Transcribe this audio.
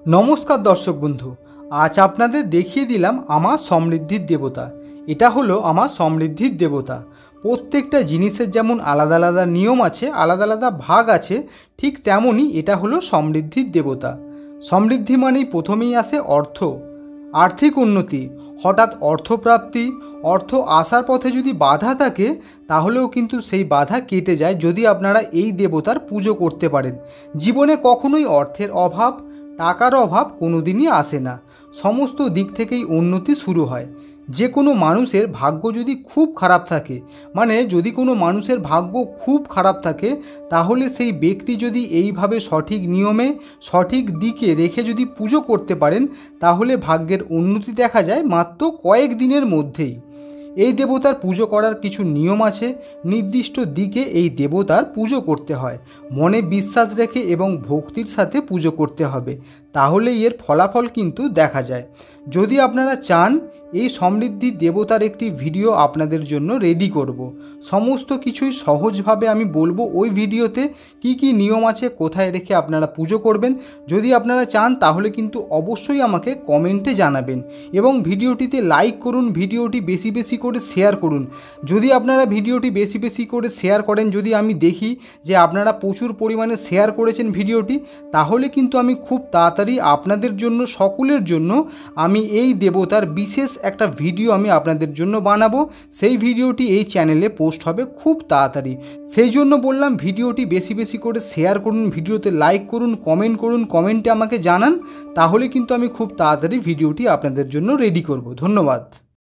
नमस्कार दर्शक बंधु आज आपनादेर देखिए दिलाम आमार समृद्धिर देवता। एटा हलो आमार समृद्धिर देवता। प्रत्येकटा जिनिसेर जेमन आलादा आलादा नियम आछे, आलादा आलादा भाग आछे, ठीक तेमोनी एटा हलो समृद्धिर देवता। समृद्धि मानेई प्रथमेई आसे अर्थ, आर्थिक उन्नति, हठात् अर्थप्राप्ति, अर्थ आसार पथे यदि बाधा थाके ताहलेओ किन्तु सेई बाधा केटे जाय यदि आपनारा एई देवतार पुजो करते पारेन। जीवने कखनोई अर्थेर अभाव, टाकार अभाव कोनोदिनই आसे ना। समस्त दिक थेकेई उन्नति शुरू हय। जे कोनो मानुषेर भाग्य यदि खूब खराब थाके, माने यदि कोनो मानुषेर भाग्य खूब खराब थाके ताहले सेई व्यक्ति यदि एइभावे सठिक नियमे सठिक दिके रेखे यदि पुजो करते पारेन ताहले भाग्येर उन्नति देखा जाय मात्र कयेक दिनेर मध्येई। এই দেবতার পুজো করার কিছু নিয়ম আছে। নির্দিষ্ট দিকে এই দেবতার পুজো করতে হয়, মনে বিশ্বাস রেখে এবং ভক্তির সাথে পুজো করতে হবে, তাহলেই এর ফলাফল কিন্তু দেখা যায়। যদি আপনারা চান এই সমৃদ্ধি দেবতার একটি ভিডিও আপনাদের জন্য রেডি করব। সমস্ত কিছুই সহজভাবে আমি বলবো ওই ভিডিওতে কি কি নিয়ম আছে, কোথায় রেখে আপনারা পুজো করবেন। যদি আপনারা চান তাহলে কিন্তু অবশ্যই আমাকে কমেন্টে জানাবেন এবং ভিডিওটিতে লাইক করুন, ভিডিওটি বেশি বেশি করে শেয়ার করুন। যদি আপনারা ভিডিওটি বেশি বেশি করে শেয়ার করেন, যদি আমি দেখি যে আপনারা প্রচুর পরিমাণে শেয়ার করেছেন ভিডিওটি, তাহলে কিন্তু আমি খুব তাড়াতাড়ি আপনাদের জন্য সকলের জন্য আমি এই দেবতার বিশেষ একটা ভিডিও আমি আপনাদের জন্য বানাবো। সেই ভিডিওটি এই চ্যানেলে পোস্ট হবে খুব তাড়াতাড়ি। সেই জন্য বললাম ভিডিওটি বেশি বেশি করে শেয়ার করুন, ভিডিওতে লাইক করুন, কমেন্ট করুন, কমেন্টে আমাকে জানান, তাহলে কিন্তু আমি খুব তাড়াতাড়ি ভিডিওটি আপনাদের জন্য রেডি করব। ধন্যবাদ।